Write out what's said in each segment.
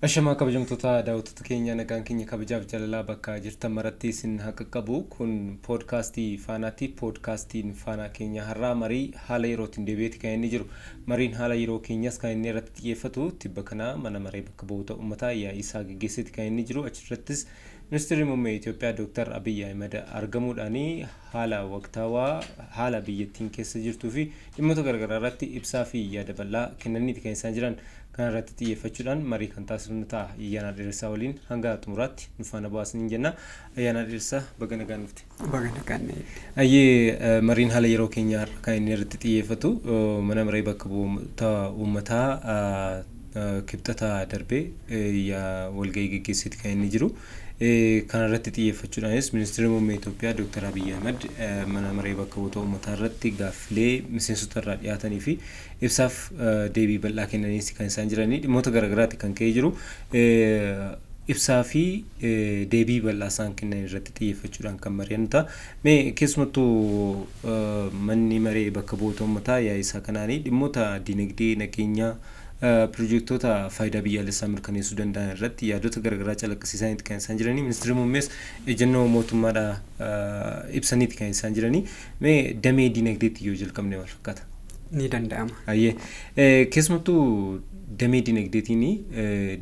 Ashamaa kabajamtoota daawwattoota keenya nagaan keenya kabajaaf jaalalaa bakka jirtan maratti isin haqa qabu kun poodkaastii Faanaati. Poodkaastiin Faanaa keenya har'aa marii haala yerootiin deebi'eeti kan inni jiru. Mariin haala yeroo keenyas kan inni irratti xiyyeeffatu tibba kana mana maree bakka bu'oota uummataa yaa'ii isaa gaggeesseeti kan inni jiru. Achirrattis Ministeerri Muummee Itoophiyaa Dr. Abiy Ahmed argamuudhaan haala waqtaawaa haala biyyattiin keessa jirtuu fi dhimmoota garaagaraa irratti ibsaa fi yaada bal'aa kennaniiti kan isaan jiran. Kan irratti xiyyeeffachuudhaan marii kan taasifnu ta'a. Ayyaana Dheeressaa waliin hanga xumuraatti nu faana bu'aasni jenna. Ayyaana Dheeressaa baga nagaan dhufte. Baga nagaan. Ayyee mariin haala yeroo keenyaa kan inni irratti xiyyeeffatu mana maree bakka bu'oota uummataa kibxata darbee walgahii gaggeesseeti kan inni jiru. Kan irratti xiyyeeffachuudhaanis Ministeerri Muummee Itoophiyaa Dr. Abiy Ahmed mana maree bakka bu'oota uummataa irratti gaaffilee miseensota irraa dhiyaatanii fi ibsaaf deebii bal'aa kennaniis kan isaan jiranii dhimmoota garaagaraatti kan ka'ee jiru. Ibsaa fi deebii bal'aa isaan kennan irratti xiyyeeffachuudhaan kan mari'annu ta'a. Mee keessumattuu manni maree bakka bu'oota uummataa yaa'ii isaa kanaanii dhimmoota dinagdee nageenyaa piroojektota faayidaa biyyaalessaa mirkaneessuu danda'an irratti yaadota garaagaraa calaqqisiisaniiti kan isaan jiranii. Ministeerri Muummees ejjennoo mootummaadhaa ibsaniiti kan isaan jiranii. Mee damee dinagdeetti yoo jalqabne maal fakkaata? Ni danda'ama. Ayyee keessumattuu damee dinagdeetiin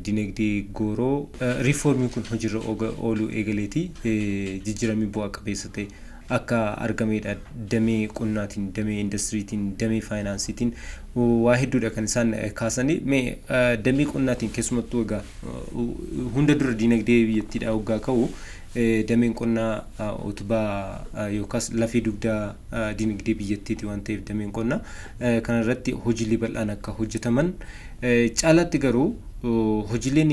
dinagdee gooroo riifoormiin kun hojiirra ooluu eegaleeti jijjiiramni bu'aa qabeessa ta'e akka argameedha. Damee qonnaatiin, damee indastiriitiin, damee faayinaansiitiin waa hedduudha kan isaan kaasanii. Mee damee qonnaatiin keessumattuu egaa hunda dura dinagdee biyyattiidhaa waggaa ka'u dameen qonnaa utubaa yookaas lafee dugdaa dinagdee biyyattiiti waan ta'eef dameen qonnaa kana irratti hojiilee bal'aan akka hojjetaman caalaatti garuu hojiileen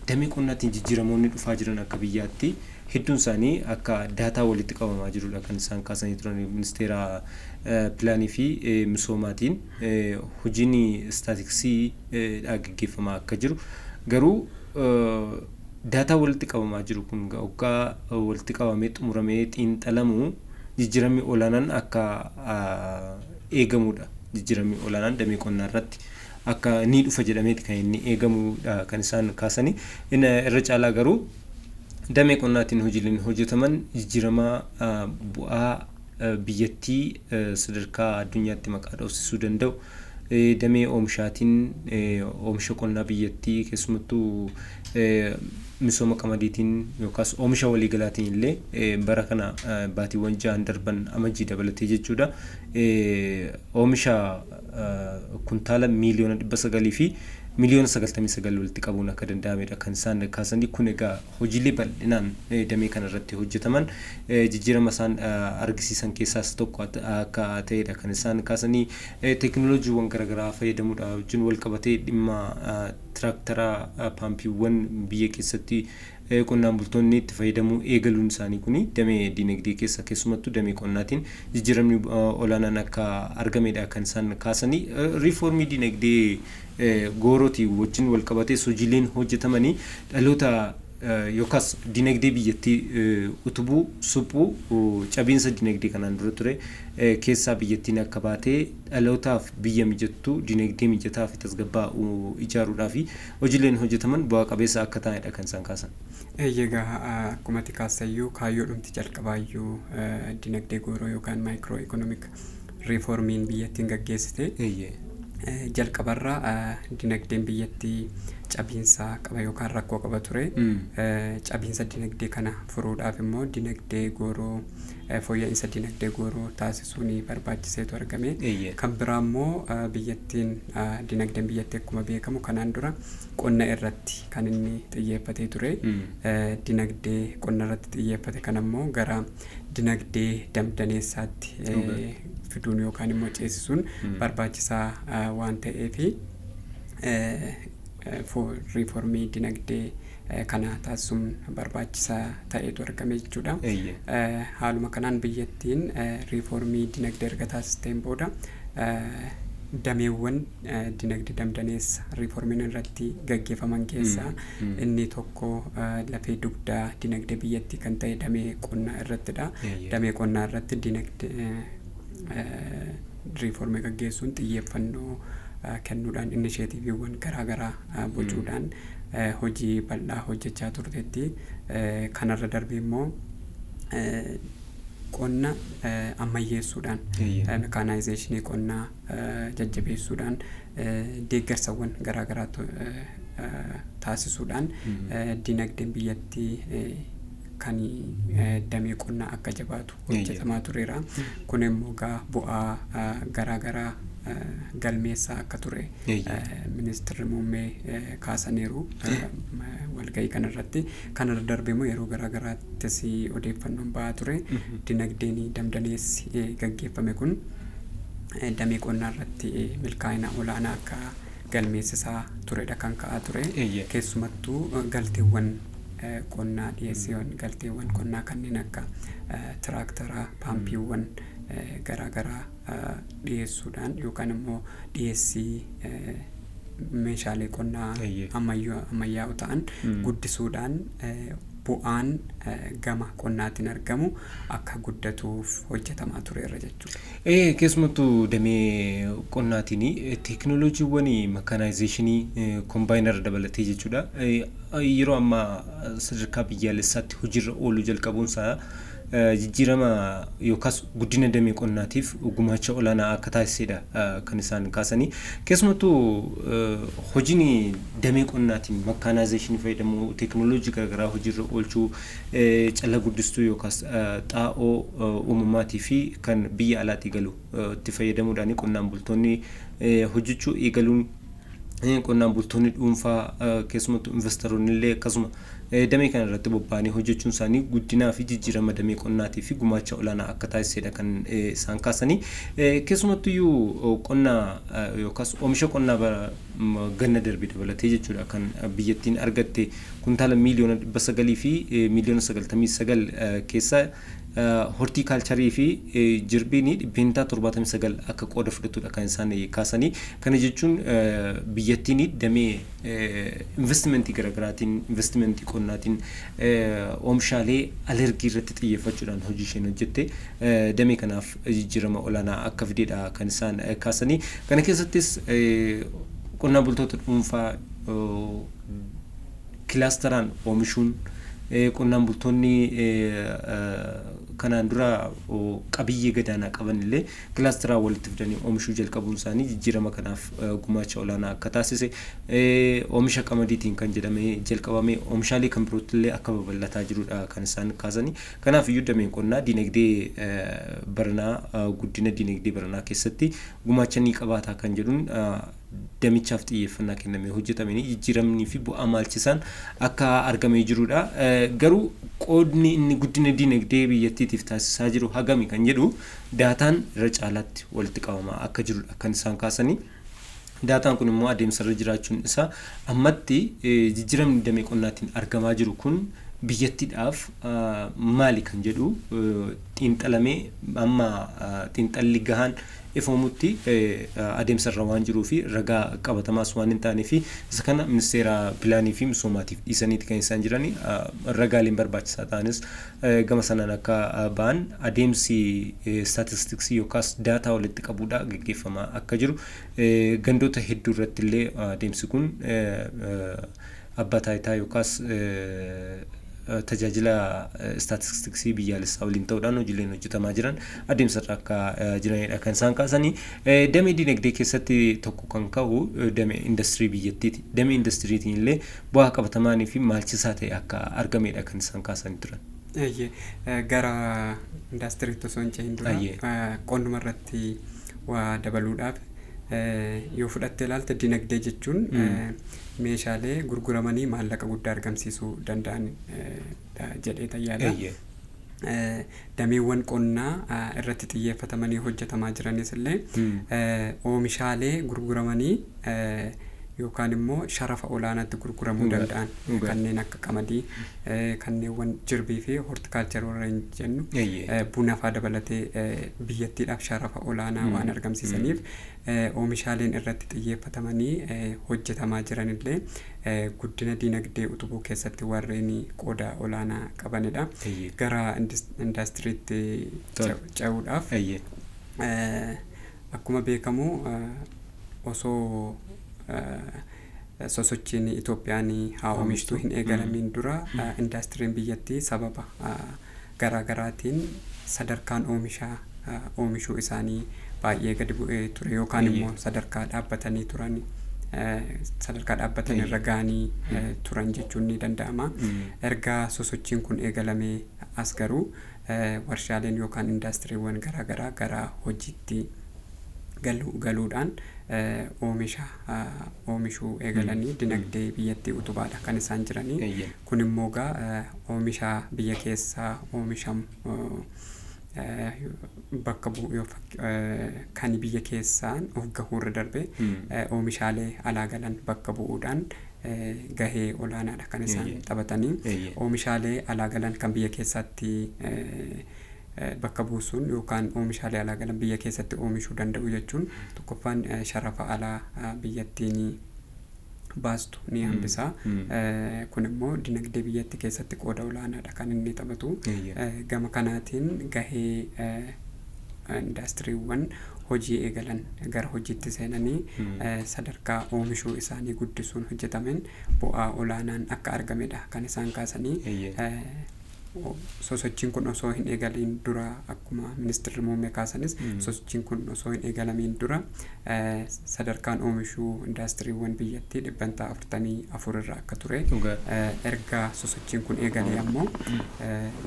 damee qonnaatiin jijjiiramoonni dhufaa jiran akka biyyaatti hedduun isaanii akka daataa walitti qabamaa jirudha kan isaan kaasanii turan. Ministeera pilaanii fi misoomaatiin hojiin istaatiksii gaggeeffamaa akka jiru garuu daataa walitti qabamaa jiru kun waggaa walitti qabamee xumuramee xiinxalamuu jijjiiramni olaanaan akka eegamudha. Jijjiiramni olaanaan damee qonnaa irratti akka ni dhufa jedhameeti kan inni eegamudha kan isaan kaasanii. Irra caalaa garuu damee qonnaatiin hojiileen hojjetaman jijjiirama bu'aa biyyattii sadarkaa addunyaatti maqaa dhoofsisuu danda'u. Damee oomishaatiin oomisha qonnaa biyyattii keessumattuu misooma qamadiitiin yookaas oomisha waliigalaatiin illee bara kana baatiiwwan 6 darban amajjii dabalatee jechuudha. Oomisha kuntaala miiliyoona 900 fi miliyoona 99 walitti qabuun akka danda'amedha kan isaan kaasanii. Kun egaa hojiilee bal'inaan damee kana irratti hojjetaman jijjiirama isaan argisiisan keessaas tokko akka ta'edha kan isaan kaasanii. Teekinooloojiiwwan garaagaraa fayyadamuudha wajjin wal qabatee dhimma tiraaktara paampiiwwan biyya keessatti qonnaan bultoonni itti fayyadamuu eegaluun isaanii kuni damee dinagdee keessa keessumattuu damee qonnaatiin jijjiiramni olaanaan akka argamedha kan isaan kaasanii. Riifoormii dinagdee goorootii wajjin wal qabatee hojiileen hojjetamanii dhaloota yookaas dinagdee biyyattii utubuu suphuu cabiinsa dinagdee kanaan dura ture keessaa biyyattiin akka baatee dhalootaaf biyya mijattuu dinagdee mijataa fi tasgabbaa'u ijaaruudhaa fi hojiileen hojjetaman bu'aa qabeessa akka ta'edha kan isaan kaasan. Egaa akkuma tikaasayyuu kaayyoo dhumti jalqabaayyuu dinagdee gooroo yookaan maayikiroo ikonomik riifoormiin biyyattiin gaggeessite. Jalqabarraa dinagdeen biyyattii cabiinsa qaba yookaan rakkoo qaba ture. Cabiinsa dinagdee kana furuudhaaf immoo dinagdee gooroo fooyya'insa dinagdee gooroo taasisuun barbaachiseetu argame. Kan biraa immoo biyyattiin dinagdeen biyyattii akkuma beekamu kanaan dura qonna irratti kan inni xiyyeeffatee ture. Dinagdee qonna irratti xiyyeeffate kana immoo gara dinagdee damdaneessaatti fiduun yookaan immoo ceesisuun barbaachisaa waan ta'eefi riifoormii dinagdee kana taasisuun barbaachisaa ta'etu argame jechuudha. Haaluma kanaan biyyattiin riifoormii dinagdee erga taasisteen booda dameewwan dinagdee damdaneessa riifoormiin irratti gaggeeffaman keessaa inni tokko lafee dugdaa dinagdee biyyattii kan ta'e damee qonnaa irrattidha. Damee qonnaa irratti dinagdee riifoormii gaggeessuun xiyyeeffannoo kennuudhaan inisheetiiviiwwan garaagaraa bocuudhaan hojii bal'aa hojjechaa turteetti. Kanarra darbee immoo qonna ammayyeessuudhaan mekaanaayizeeshinii qonnaa jajjabeessuudhaan deeggarsawwan garaagaraa taasisuudhaan dinagdeen biyyattii kan damee qonnaa akka jabaatu hojjetamaa tureera. Kun immoo bu'aa garaagaraa galmeessaa akka ture ministeerri muummee kaasaniiru walgahii kanarratti. Kanarra darbee immoo yeroo garaagaraattis odeeffannoon ba'aa ture. Dinagdeen damdaneessi gaggeeffame kun damee qonnaa irratti milkaa'ina olaanaa akka galmeessisaa turedha kan ka'aa ture. Keessumattuu galteewwan qonnaa dhiyeessiiwwan galteewwan qonnaa kanneen akka tiraaktaraa, paampiiwwan garaagaraa dhiyeessuudhaan yookaan immoo dhiyeessii meeshaalee qonnaa ammayyaa'oo ta'an guddisuudhaan bu'aan gama qonnaatiin argamu akka guddatuuf hojjetamaa tureera jechuudha. Keessumattuu damee qonnaatiin teekinooloojiiwwan mekaanaayizeeshinii kombaayinara dabalatee jechuudha. Yeroo ammaa sadarkaa biyyaalessaatti hojiirra ooluu jalqabuunsaa jijjiirama yookaas guddina damee qonnaatiif gumaacha olaanaa akka taasisedha kan isaan kaasanii. Keessumattuu hojiin damee qonnaatiin mekaanaayizeeshinii fayyadamuu teekinooloojii garaagaraa hojiirra oolchuu calla guddistuu yookaas xaa'oo uumamaatii fi kan biyya alaatii galu itti fayyadamuudhaan qonnaan bultoonni hojjechuu eegaluun qonnaan bultoonni dhuunfaa keessumattuu investoroonni illee akkasuma damee kana irratti bobba'anii hojjechuun isaanii guddinaa fi jijjiirama damee qonnaatii fi gumaacha olaanaa akka taasisedha kan isaan kaasanii. Keessumattuu qonnaa yookaas oomisha qonnaa ganna darbe dabalatee jechuudha kan biyyattiin argatte kuntaala miiliyoona 900 fi miiliyoona 99 keessa hortiikaalcharii fi jirbiin 79 akka qooda fudhatudha kan isaan kaasanii. Kana jechuun biyyattiin damee investimentii garaagaraatiin investimentii qonnaatiin oomishaalee alergii irratti xiyyeeffachuudhaan hojii isheen hojjette damee kanaaf jijjiirama olaanaa akka fideedha kan isaan kaasanii. Kana keessattis qonnaan bultoota dhuunfaa kilaasteraan oomishuun qonnaan bultoonni kanaan dura qabiyyee gadaanaa qaban illee kilaasteraa walitti fidanii oomishuu jalqabuun isaanii jijjiirama kanaaf gumaacha olaanaa akka taasise. Oomisha qamadiitiin kan jedhamee jalqabame oomishaalee kan birootti illee akka babal'ataa jirudha kan isaan kaasanii. Kanaaf iyyuu dameen qonnaa dinagdee baranaa guddina dinagdee baranaa keessatti gumaacha ni qabaataa kan jedhuun damichaaf xiyyeeffannaa kennamee hojjetamanii jijjiiramnii fi bu'aa maalchisaan akka argamee jirudha. Garuu qoodni inni guddina dinagdee biyyattiitiif taasisaa jiru hagami kan jedhu daataan irra caalaatti walitti qabamaa akka jirudha kan isaan kaasanii. Daataan kun immoo adeemsarra jiraachuun isaa ammatti jijjiiramni damee qonnaatiin argamaa jiru kun biyyattiidhaaf maali kan jedhu xiinxalamee amma xiinxalli gahaan ifoomutti adeemsarra waan jiruu fi ragaa qabatamaas waan hin taanee fi isa kana ministeera pilaanii fi misoomaatiif dhiisaniiti kan isaan jiranii. Ragaaleen barbaachisaa ta'anis gama sanaan akka ba'an adeemsi staatistiksii yookaas daataa walitti qabuudha gaggeeffamaa akka jiru. Gandoota hedduu irratti illee adeemsi kun abbaa taayitaa yookaas tajaajila staatistiksii biyyaalessaa waliin ta'uudhaan hojiileen hojjetamaa jiran adeemsarra akka jiranidha kan isaan kaasanii. Damee dinagdee keessatti tokko kan ka'u damee industirii biyyattiiti. Damee industiriitiin illee bu'aa qabatamaanii fi maalchisaa ta'e akka argamedha kan isaan kaasanii turan. Gara industiriitti osoo hin cehin dura qonnuma irratti waa dabaluudhaaf yoo fudhattee ilaalte dinagdee jechuun meeshaalee gurguramanii maallaqa guddaa argamsiisuu danda'an jedhee tayyaadha. Dameewwan qonnaa irratti xiyyeeffatamanii hojjetamaa jiranis illee oomishaalee gurguramanii yookaan immoo sharafa olaanaatti gurguramuu danda'an kanneen akka qamadii, kanneewwan jirbii fi hortikaalchar warreen jennu buna fa'aa dabalatee biyyattiidhaaf sharafa olaanaa waan argamsiisaniif oomishaaleen irratti xiyyeeffatamanii hojjetamaa jiran illee guddina dinagdee utubuu keessatti warreen qooda olaanaa qabanidha. Gara indastiriitti ce'uudhaaf akkuma beekamu osoo sosochiin Itoophiyaan haa oomishtu hin eegalamin dura indastiriin biyyattii sababa garaagaraatiin sadarkaan oomishuu isaanii baay'ee gadi bu'ee ture yookaan immoo sadarkaa dhaabbatanii turan sadarkaa dhaabbatanii irra ga'anii turan jechuun ni danda'ama. Erga sosochiin kun eegalamee as garuu warshaaleen yookaan indastiriiwwan garaagaraa gara hojiitti galuudhaan oomishuu eegalanii dinagdee biyyattii utubaadha kan isaan jiranii. Kun immoo oomisha biyya keessaa oomishamu bakka bu'u kan biyya keessaan of gahuurra darbe oomishaalee alaa galan bakka bu'uudhaan gahee olaanaadha kan isaan taphatanii. Oomishaalee alaa galan kan biyya keessatti bakka buusuun yookaan oomishaalee alaa galan biyya keessatti oomishuu danda'u jechuun tokkoffaan sharafa alaa biyyattiin baastu ni hambisa. Kun immoo dinagdee biyyattii keessatti qooda olaanaadha kan inni taphatu. Gama kanaatiin gahee indastiriiwwan hojii eegalan gara hojiitti seenanii sadarkaa oomishuu isaanii guddisuun hojjetamen bu'aa olaanaan akka argamedha kan isaan kaasanii. Sosochiin kun osoo hin eegalin dura akkuma ministeerri muummee kaasanis sosochiin kun osoo hin eegalamin dura sadarkaan oomishuu indastiriiwwan biyyattii 44 irra akka ture. Erga sosochiin kun eegalee ammoo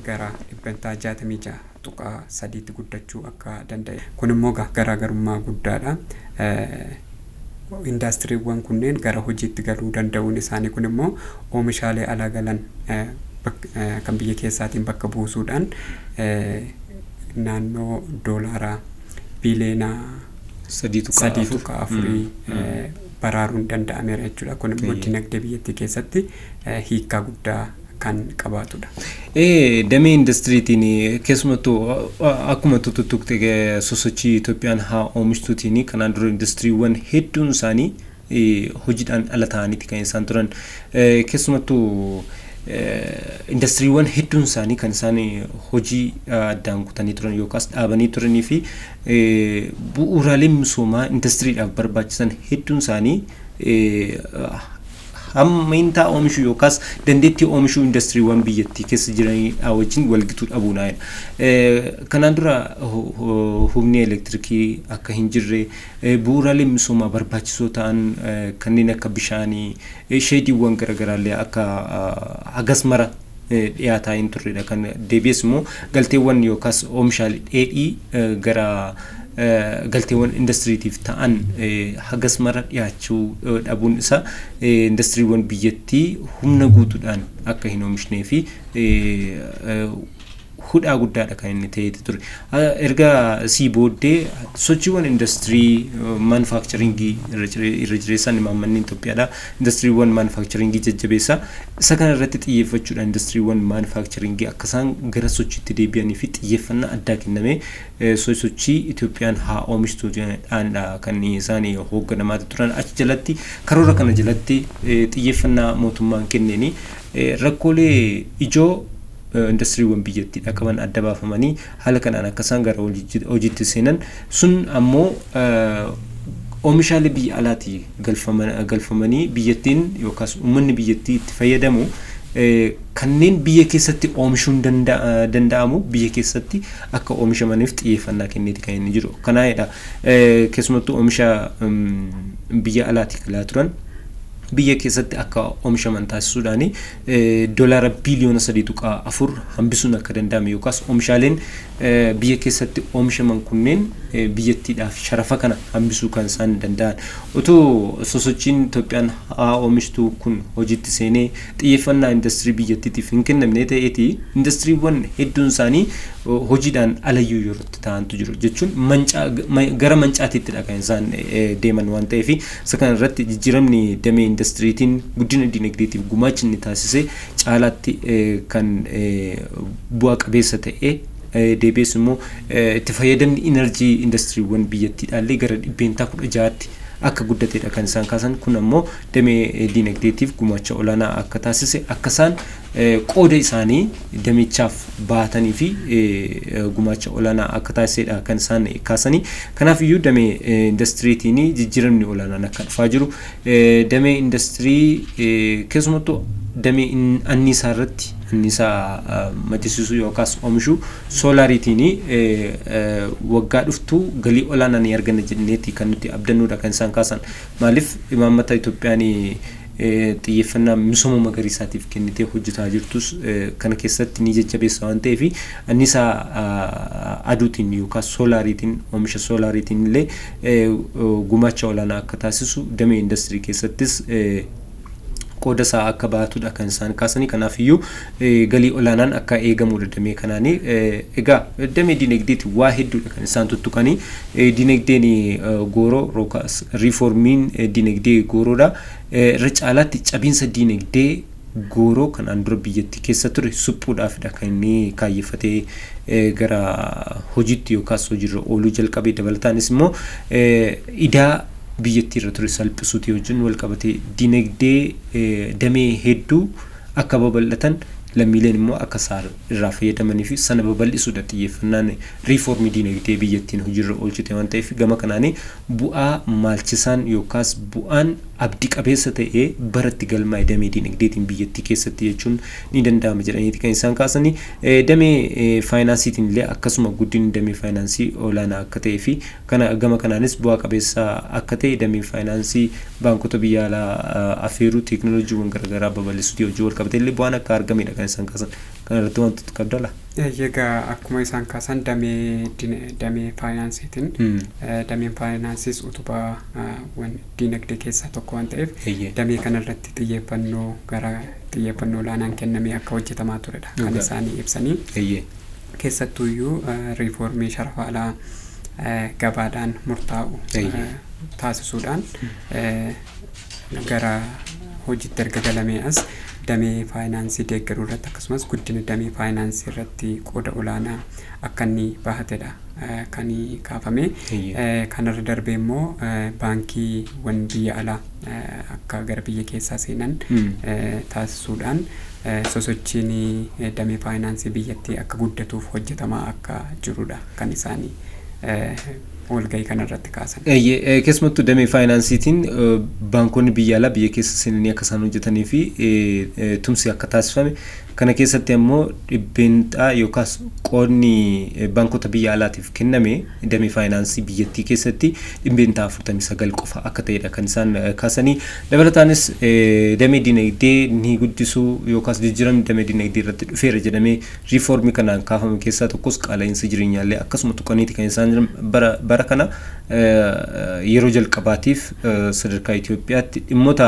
gara 66.3 guddachuu akka danda'e. Kun immoo garaagarummaa guddaadha. Indastiriiwwan kunneen gara hojiitti galuu danda'uun isaanii kun immoo oomishaalee alaa galan kan biyya keessaatiin bakka buusuudhaan naannoo doolaaraa biiliyoona 3.4 baraaruun danda'ameera jechuudha. Kun immoo dinagdee biyyattii keessatti hiikaa guddaa kan qabaatudha. Damee indastiriitiin keessumattuu akkuma tuttuqte sosochii Itoophiyaan haa oomishtuutiin kanaan dura indastiriiwwan hedduun isaanii hojiidhaan ala ta'aniiti kan isaan turan. Keessumattuu indastiriiwwan hedduun isaanii kan isaan hojii addaan kutanii turan yookaas dhaabanii turanii fi bu'uuraalee misoomaa indastiriidhaaf barbaachisan hedduun isaanii hammintaa oomishuu yookaas dandeettii oomishuu indastiriiwwan biyyattii keessa jiranidha wajjin walgituu dhabuunaa. Kanaan dura humni elektirikii akka hin jirre bu'uuraalee misoomaa barbaachisoo ta'an kanneen akka bishaanii sheediiwwan garaagaraallee akka hagas mara dhiyaataa hin turredha. Kan deebi'es immoo galteewwan yookaas oomishaalee dheedhii gara galteewwan indastiriitiif ta'an hagas mara dhiyaachuu dhabuun isaa indastiriiwwan biyyattii humna guutuudhaan akka hin oomishne fi hudhaa guddaadha kan inni ta'eeti ture. Erga sii booddee sochiiwwan indastirii maanufaaktcharingii irra jireessaan imaammanni Itoophiyaadha. Indastiriiwwan maanufaaktcharingii jajjabeessaa isa kana irratti xiyyeeffachuudhaan indastiriiwwan maanufaaktcharingii akka isaan gara sochiitti deebi'anii fi xiyyeeffannaa addaa kennamee sochii Itoophiyaan haa oomishtuudhaanidha kan isaan hoogganamaa turan. Achi jalatti karoora kana jalatti xiyyeeffannaa mootummaan kenneeni rakkoolee ijoo indastiriiwwan biyyattii qaban adda baafamanii haala kanaan akka isaan gara hojiitti seenan sun ammoo oomishaalee biyya alaatii galfamanii biyyattiin yookaas uummanni biyyattii itti fayyadamu kanneen biyya keessatti oomishuun danda'amu biyya keessatti akka oomishamaniif xiyyeeffannaa kenneeti kan inni jiru. Kanaadha keessumattuu oomisha biyya alaatii galaa turan biyya keessatti akka oomishaman taasisuudhaan doolaara biliyoona 3.4 hambisuun akka danda'ame yookaas oomishaaleen biyya keessatti oomishaman kunneen biyyattiidhaaf sharafa kana hambisuu kan isaan danda'an. Otoo sosochiin Itoophiyaan haa oomishtuu kun hojiitti seenee xiyyeeffannaa indastirii biyyattiitiif hin kennamne ta'eeti indastiriiwwan hedduun isaanii hojiidhaan alayyuu yeroo ta'antu jiru jechuun gara mancaatiittidha kan isaan deeman waan ta'eef isa kana irratti jijjiiramni damee indastiriitiin guddina dinagdeetiif gumaacha inni taasise caalaatti kan bu'a qabeessa ta'e deebi'ees immoo itti fayyadamni enerjii indastiriiwwan biyyattiidhaallee gara 16tti akka guddateedha kan isaan kaasan kun ammoo damee dinagdeetiif gumaacha olaanaa akka taasise akka isaan qooda isaanii damichaaf baatanii fi gumaacha olaanaa akka taasisedha kan isaan kaasanii kanaaf iyyuu damee indastiriitiin jijjiiramni olaanaan akka dhufaa jiru damee industirii keessumattuu damee anniisaa irratti anniisaa maddisiisuu yookaas oomishu soolaariitiin waggaa dhuftu galii olaanaa ni arganna jedhaneeti kan nuti abdannuudha kan isaan kaasan maaliif imaammata Itoophiyaan xiyyeeffannaa misooma magariisaatiif kennitee hojjetaa jirtus kana keessatti ni jajjabeessa waan ta'eef anniisaa aduutiin yookaas soolaariitiin oomisha soolaariitiin illee gumaacha olaanaa akka taasisu damee industirii keessattis qooda isaa akka baatudha kan isaan kaasanii kanaaf iyyuu galii olaanaan akka eegamudha damee kanaanii egaa damee dinagdeeti waa hedduudha kan isaan tuttuqanii dinagdeen gooroo yookaas riiformiin dinagdee gooroodha irra caalaatti cabiinsa dinagdee gooroo kan andura biyyattii keessa ture suphuudhaafidha kan inni kaayeffatee gara hojiitti yookaas hojiirra ooluu jalqabee dabalataanis immoo idaa biyyattii irra ture salphisuutii wajjin wal qabatee dinagdee damee hedduu akka babal'atan lammiileen immoo akka irraa fayyadamanii fi sana babal'isuudha xiyyeeffannaan riiformii dinagdee biyyattiin hojiirra oolchite waan ta'eef gama kanaanii bu'aa maalchisaan yookaas bu'aan abdii qabeessa ta'ee baratti galmaa'e damee dinagdeetiin biyyattii keessatti jechuun ni danda'ama jedhaniiti kan isaan kaasanii damee faayinaansiitiin illee akkasuma guddinni damee faayinaansii olaanaa akka ta'ee fi kana gama kanaanis bu'aa qabeessa akka ta'e damee faayinaansii baankota biyya alaa afeeruu teekinooloojiiwwan garaagaraa babal'isuutii hojii wal qabatee illee bu'aan akka argamedha kan isaan kaasan kana irratti wantoota qabdala. Egaa akkuma isaan kaasan damee faayinaansiitiin dameen faayinaansiis utubaa dinagdee keessaa tokko waan ta'eef damee kanarratti xiyyeeffannoo olaanaan kennamee akka hojjetamaa turedha kan isaanii ibsanii keessattuu iyyuu riiformii sharafa alaa gabaadhaan murtaa'u taasisuudhaan gara hojiitti erga galamee as damee faayinaansii deeggaruu irratti akkasumas guddina damee faayinaansii irratti qooda olaanaa akka inni bahatedha kan kaafame kanarra darbee immoo baankiiwwan biyya alaa akka gara biyya keessaa seenan taasisuudhaan sosochiin damee faayinaansii biyyattii akka guddatuuf hojjetamaa akka jirudha kan isaanii walgahii kanarratti kaasan. Keessumattuu damee faayinaansiitiin baankonni biyya alaa biyya keessa seenanii akka isaan hojjetanii fi tumsi akka taasifame kana keessatti ammoo dhibbeentaa yookaas qoodni baankota biyya alaatiif kenname damee faayinaansii biyyattii keessatti dhibbeentaa 49 qofa akka ta'edha kan isaan kaasanii dabalataanis damee dinagdee ni guddisuu yookaas jijjiiramni damee dinagdee irratti dhufeera jedhamee riiformii kanaan kaafame keessaa tokkos qaala'insa jireenyaallee akkasuma tuqaniiti kan isaan bara kana yeroo jalqabaatiif sadarkaa Itoophiyaatti dhimmoota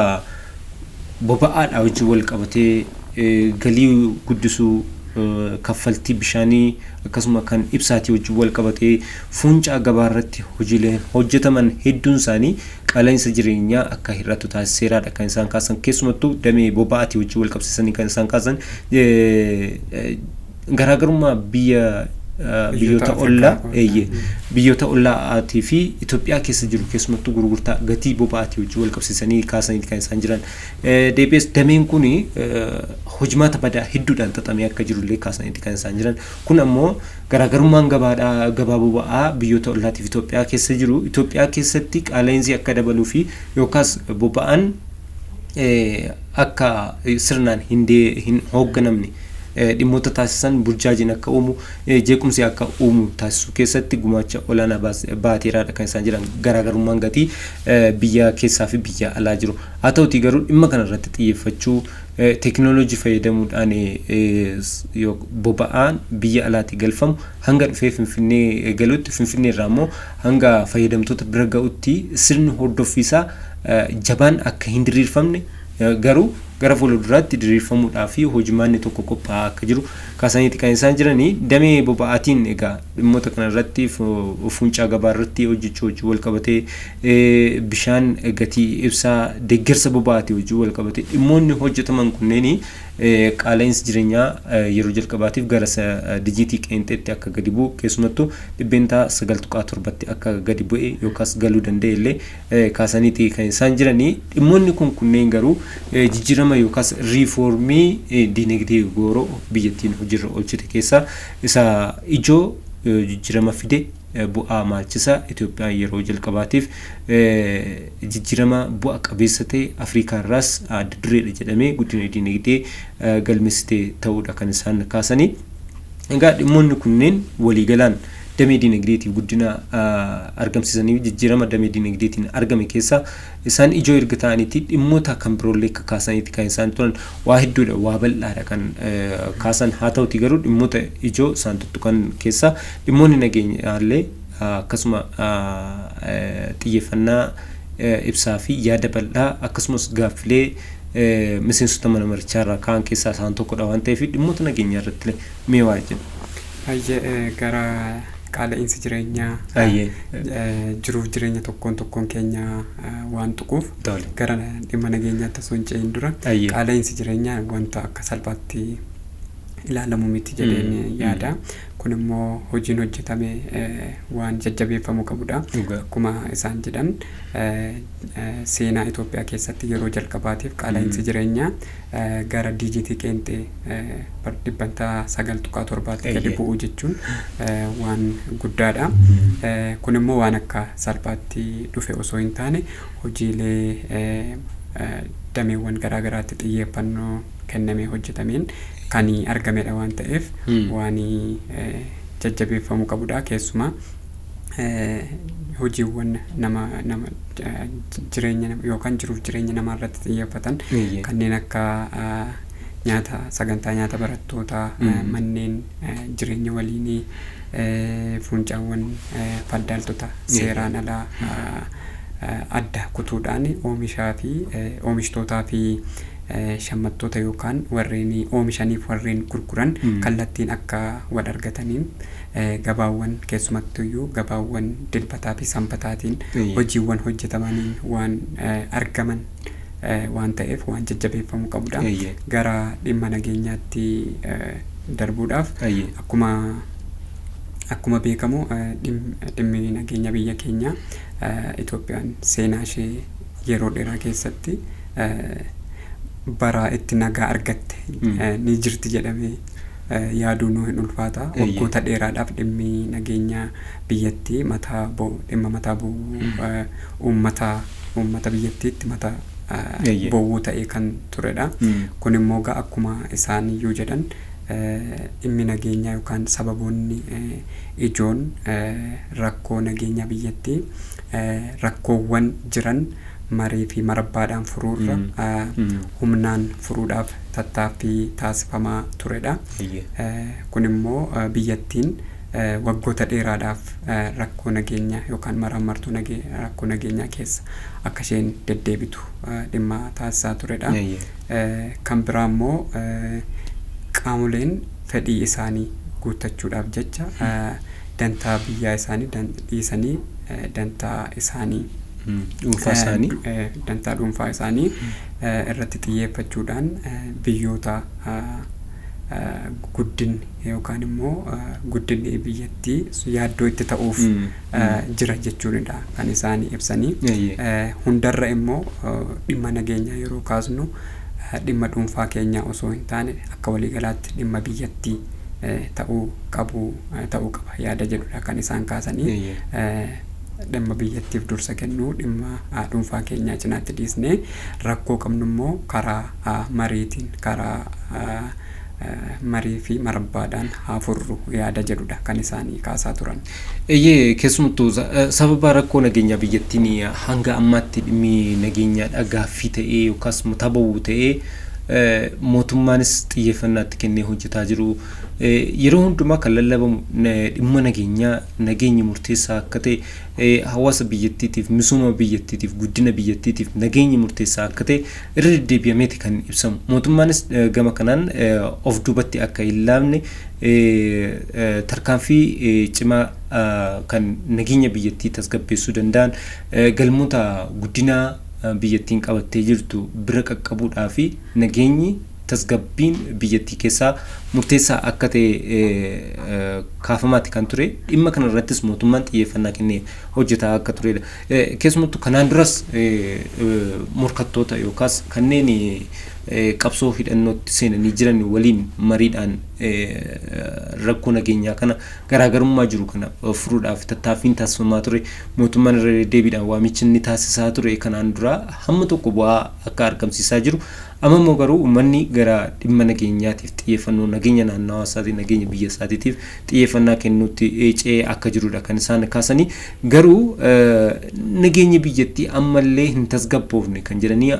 boba'aadhaa wajjin wal qabatee galii guddisuu kaffaltii bishaanii akkasuma kan ibsaatii wajjin wal qabatee fuuncaa gabaa irratti hojiileen hojjetaman hedduun isaanii qaala'insa jireenyaa akka hir'atu taasiseeraadha kan isaan kaasan keessumattuu damee boba'aatii wajjin wal qabsiisanii kan isaan kaasan garaagarummaa biyyoota ollaa biyyoota ollaatii fi Itoophiyaa keessa jiru keessumattuu gurgurtaa gatii boba'aatii wajjin wal qabsiisanii kaasanii kan isaan jiran deebi'ees dameen kun hojimaata badaa hedduudhaan xaxamee akka jirullee kaasanii kan isaan jiran kun ammoo garaagarummaan gabaa boba'aa biyyoota ollaatiif Itoophiyaa keessa jiru Itoophiyaa keessatti qaala'insi akka dabaluu fi yookaas boba'aan akka sirnaan hin hoogganamne dhimmoota taasisan burjaajiin akka uumu jeequmsi akka uumu taasisuu keessatti gumaacha olaanaa baateeraadha kan isaan jiran garaagarummaan gatii biyya keessaa fi biyya alaa jiru haa ta'utii garuu dhimma kana irratti xiyyeeffachuu teekinooloojii fayyadamuudhaan boba'aan biyya alaatti galfamu hanga dhufee Finfinnee galuutti Finfinnee irraa immoo hanga fayyadamtoota bira ga'utti sirni hordoffiisaa jabaan akka hin diriirfamne garuu gara fuulduraatti diriirfamuudhaaf hojimaanni tokko qophaa'aa akka jiru kaasaniiti kan isaan jiranii damee boba'aatiin egaa dhimmoota kana irratti fuuncaa gabaa irratti hojjechuu wal qabatee bishaan gatii ibsaa deeggarsa boba'aatii hojii wal qabatee dhimmoonni hojjetaman kunneeni qaala'insi jireenyaa yeroo jalqabaatiif gara dijiitii qeenxeetti akka gadi bu'u keessumattuu dhibbeentaa 9.7tti akka gadi bu'e yookaas galuu danda'e illee kaasaniiti kan isaan jiranii dhimmoonni kunneen garuu jijjiirama yookaas riifoormii diinagdee gooroo biyyattiin hojiirra oolchite keessaa isa ijoo jijjiirama fide bu'aa maalchisaa Itoophiyaan yeroo jalqabaatiif jijjiirama bu'a qabeessa ta'e Afrikaa irraas adda dureedha jedhamee guddina diinagdee galmeessitee ta'uudha kan isaan kaasanii. Egaa dhimmoonni kunneen waliigalaan damee diinagdeetiif guddina argamsiisanii jijjiirama damee diinagdeetiin argame keessaa isaan ijoo erga ta'anitti dhimmoota kan biroollee akka kaasaniiti kan isaan turan waa hedduudha waa bal'aadha kan kaasan haa ta'uti garuu dhimmoota ijoo isaan tuttuqan keessaa dhimmoonni nageenyaallee akkasuma xiyyeeffannaa ibsaa fi yaada bal'aa akkasumas gaaffilee miseensota mana marichaa irraa kaan keessaa isaan tokkodha waan ta'eef dhimmoota nageenyaa irratti mee waa jenna. Baay'ee gara qaala'insi jireenyaa jiruuf jireenya tokkoon keenya waan tuquuf gara dhimma nageenyaatti osoo hin ce'in dura qaala'insi jireenyaa wanta akka salphaatti ilaalamu miti jedheen yaada. Kun immoo hojiin hojjetame waan jajjabeeffamuu qabudha. Akkuma isaan jedhan seenaa Itoophiyaa keessatti yeroo jalqabaatiif qaala'insi jireenyaa gara dijiitii qeenxee dhibbantaa 9.7tti gadi bu'uu jechuun waan guddaadha. Kun immoo waan akka salphaatti dhufe osoo hin taane hojiilee dameewwan garaagaraatti xiyyeeffannoo kennamee hojjetameen kan argamedha waan ta'eef waan jajjabeeffamuu qabudha. Keessumaa hojiiwwan nama jireenya yookaan jiruuf jireenya namaa irratti xiyyeeffatan kanneen akka nyaata sagantaa nyaata barattootaa manneen jireenya waliinii fuuncaawwan faddaaltota seeraan alaa adda kutuudhaan oomishaa fi oomishtootaa fi shammattoota yookaan warreen oomishaniif warreen gurguran kallattiin akka wal argataniin gabaawwan keessumattuyyuu gabaawwan dilbataa fi sanbataatiin hojiiwwan hojjetamaniin waan argaman waan ta'eef waan jajjabeeffamuu qabudha. Gara dhimma nageenyaatti darbuudhaaf akkuma beekamu dhimmi nageenya biyya keenya Itoophiyaan seenaa ishee yeroo dheeraa keessatti bara itti nagaa argatte ni jirti jedhamee yaaduun hin ulfaata. Waggoota dheeraadhaaf dhimmi nageenya biyyattii dhimma mataa bu'uu uummata biyyattiitti mataa bu'uu ta'ee kan turedha. Kun immoo akkuma isaan iyyuu jedhan dhimmi nageenyaa yookaan sababoonni ijoon rakkoo nageenya biyyattii rakkoowwan jiran marii fi marabbaadhaan furuurra humnaan furuudhaaf tattaaffii taasifamaa turedha. Kun immoo biyyattiin waggoota dheeraadhaaf rakkoo nageenyaa yookaan maraamartuu rakkoo nageenyaa keessa akka isheen deddeebitu dhimma taasisaa turedha. Kan biraa immoo qaamoleen fedhii isaanii guuttachuudhaaf jecha dantaa biyyaa isaanii dhiisanii dantaa isaanii dantaa dhuunfaa isaanii irratti xiyyeeffachuudhaan biyyoota guddinni yookaan immoo guddinni biyyattii yaaddoo itti ta'uuf jira jechuudha kan isaan ibsanii. Hundarra immoo dhimma nageenyaa yeroo kaasnu dhimma dhuunfaa keenyaa osoo hin taane akka waliigalaatti dhimma biyyattii ta'uu qaba yaada jedhudha kan isaan kaasanii. Dhimma biyyattiif dursa kennuu dhimma dhuunfaa keenyaa cinaatti dhiisnee rakkoo qabnu immoo karaa mariitiin karaa marii fi marabbaadhaan haa furru yaada jedhudha kan isaanii kaasaa turan. Keessumattuu sababa rakkoo nageenyaa biyyattiin hanga ammaatti dhimmi nageenyaa gaaffii ta'ee yookaas mataa bu'uu ta'ee mootummaanis xiyyeeffannaatti kennee hojjetaa jiru. Yeroo hundumaa kan lallabamu dhimma nageenyi murteessaa akka ta'e hawaasa biyyattiitiif misooma biyyattiitiif guddina biyyattiitiif nageenyi murteessaa akka ta'e irra deddeebi'ameeti kan ibsamu. Mootummaanis gama kanaan of duubatti akka hin laafne tarkaanfii cimaa kan nageenya biyyattii tasgabbeessuu danda'an galmoota guddinaa biyyattiin qabattee jirtu bira qaqqabuudhaa fi nageenyi tasgabbiin biyyattii keessaa murteessaa akka ta'e kaafamaatti kan ture. Dhimma kana irrattis mootummaan xiyyeeffannaa kennee hojjetaa akka turedha. Keessumattuu kanaan duras morkattoota yookaas kanneen qabsoo hidhannootti seenanii jiran waliin mariidhaan rakkoo nageenyaa kana garaagarummaa jiru kana furuudhaaf tattaaffiin taasifamaa ture. Mootummaan irra deddeebiidhaan waamichi inni taasisaa ture kanaan dura hamma tokko bu'aa akka argamsiisaa jiru. Amma immoo garuu uummanni gara dhimma nageenyaatiif xiyyeeffannoo nageenya naannawaa isaatii nageenya biyya isaatiitiif xiyyeeffannaa kennuutti ce'ee akka jirudha kan isaan kaasanii. Garuu nageenyi biyyattii ammallee hin tasgabboofne kan jedhanii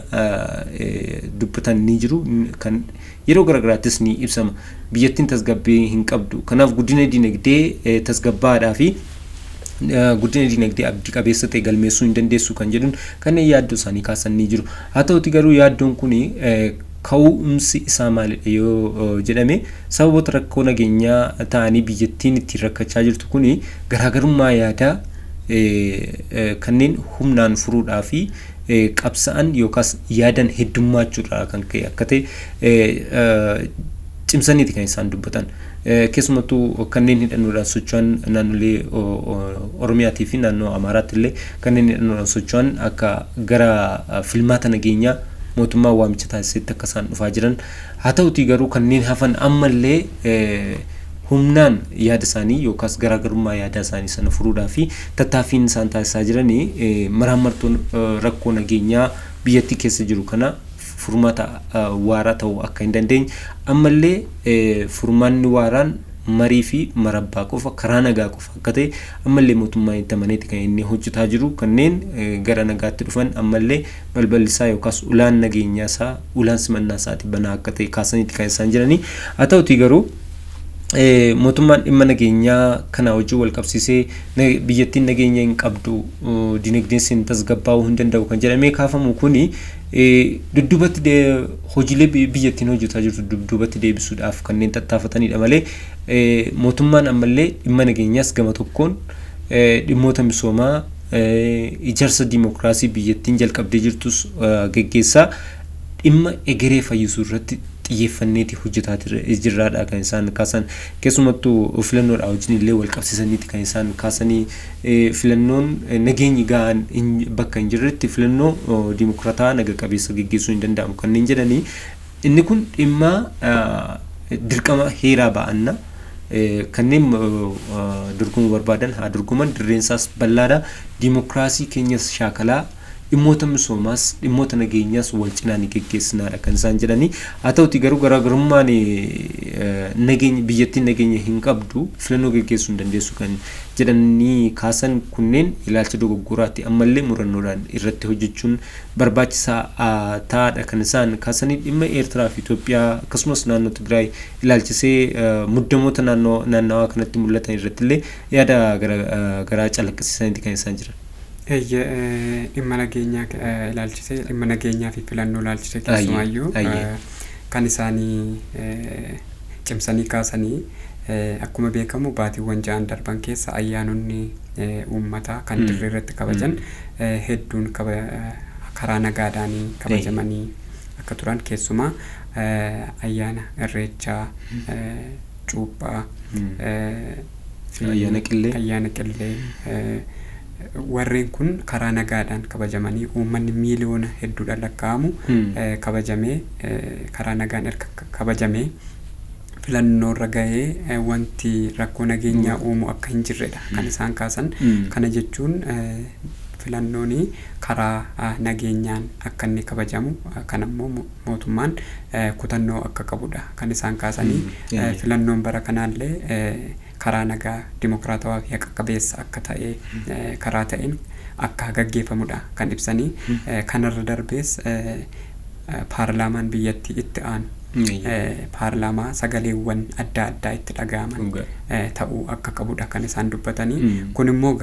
dubbatan ni jiru. Kan yeroo garaagaraattis ni ibsama. Biyyattiin tasgabbii hin qabdu. Kanaaf guddina dinagdee tasgabbaadhaa fi guddina dinagdee abdii qabeessa ta'e galmeessuu hin dandeessu kan jedhuun kanneen yaaddoo isaanii kaasan ni jiru. Haa ta'uti garuu yaaddoon kun ka'umsi isaa maalidha yoo jedhame sababoota rakkoo nageenyaa ta'anii biyyattiin ittiin rakkachaa jirtu kun garaagarummaa yaadaa kanneen humnaan furuudhaa fi qabsa'an yookaas yaadan heddummachuudhaa kan ka'e akka ta'e cimsaniiti kan isaan dubbatan. Keessumattuu kanneen hidhannoodhaan socho'an naannolee Oromiyaatii fi naannoo Amaaraatti illee kanneen hidhannoodhaan socho'an akka gara filmaata nageenyaa mootummaa waamicha taasisetti akka isaan dhufaa jiran. Haa ta'utii garuu kanneen hafan ammallee humnaan yaada isaanii yookaas garaagarummaa yaada isaanii sana furuudhaa fi tattaaffiin isaan taasisaa jiranii maraamartoon rakkoo nageenyaa biyyattii keessa jiru kana furmaata waaraa ta'uu akka hin dandeenye ammallee furmaanni waaraan marii fi marabbaa qofa karaa nagaa qofa akka ta'e ammallee mootummaan itti amaneeti kan inni hojjetaa jiru. Kanneen gara nagaatti dhufan ammallee balballi isaa yookaas ulaan nageenyaa isaa ulaan simannaa isaati banaa akka ta'e kaasaniiti kan isaan jiranii. Haa ta'utii garuu mootummaan dhimma nageenyaa kana wajjin wal qabsiisee biyyattiin nageenya hin qabdu dinagdeen sin tasgabbaa'uu hin danda'u kan jedhamee kaafamu kuni dudduubatti hojiilee biyyattiin hojjetaa jirtu dudduubatti deebisuudhaaf kanneen tattaafatanidha malee mootummaan ammallee dhimma nageenyaas gama tokkoon dhimmoota misoomaa ijaarsa diimokiraasii biyyattiin jalqabdee jirtus geggeessaa dhimma egeree fayyisuu irratti xiyyeeffanneeti hojjetaa jirraadha kan isaan kaasan. Keessumattuu filannoodhaa wajjin illee wal qabsiisaniiti kan isaan kaasanii filannoon nageenyi gahaan bakka hin jirretti filannoo diimokiraataa naga qabeessa geggeessuu hin danda'amu kanneen jedhanii. Inni kun dhimma dirqama heeraa ba'anna. Kanneen dorgomuu barbaadan haa dorgoman dirreensaas bal'aadha. Diimokiraasii keenyas shaakalaa dhimmoota misoomaas dhimmoota nageenyaas wal cinaa ni geggeessinaadha kan isaan jedhanii. Haa ta'uti garuu garaagarummaan nageenya biyyattiin nageenya hin qabdu filannoo geggeessuu hin dandeessu kan jedhanii kaasan kunneen ilaalcha dogoggoraatti ammallee murannoodhaan irratti hojjechuun barbaachisaa ta'aadha kan isaan kaasanii. Dhimma Eertiraa fi Itoophiyaa akkasumas naannoo Tigraay ilaalchisee muddamoota naannawaa kanatti mul'atan irratti illee yaada garaa calaqqisiisaniiti kan isaan jiran. Dhimma nageenyaa ilaalchisee dhimma nageenyaa fi filannoo ilaalchisee keessumaayyuu kan isaanii cimsanii kaasanii akkuma beekamu baatiiwwan ja'an darban keessa ayyaanonni uummataa kan dirree irratti kabajan hedduun karaa nagaadhaan kabajamanii akka turan keessumaa ayyaana irreechaa cuuphaa ayyaana qillee warreen kun karaa nagaadhaan kabajamanii uummanni miiliyoona hedduudhaan lakkaa'amu kabajamee karaa nagaan erga kabajamee filannoorra gahee wanti rakkoo nageenyaa uumu akka hin jirredha kan isaan kaasan. Kana jechuun filannooni karaa nageenyaan akka inni kabajamu kan ammoo mootummaan kutannoo akka qabudha kan isaan kaasanii. Filannoon bara kanaallee karaa nagaa dimokiraatawaa fi haqa qabeessa akka ta'e karaa ta'een akka gaggeeffamudha kan ibsanii. Kanarra darbees paarlaamaan biyyattii itti aanu paarlaamaa sagaleewwan adda addaa itti dhaga'aman ta'uu akka qabudha kan isaan dubbatanii. Kun immoo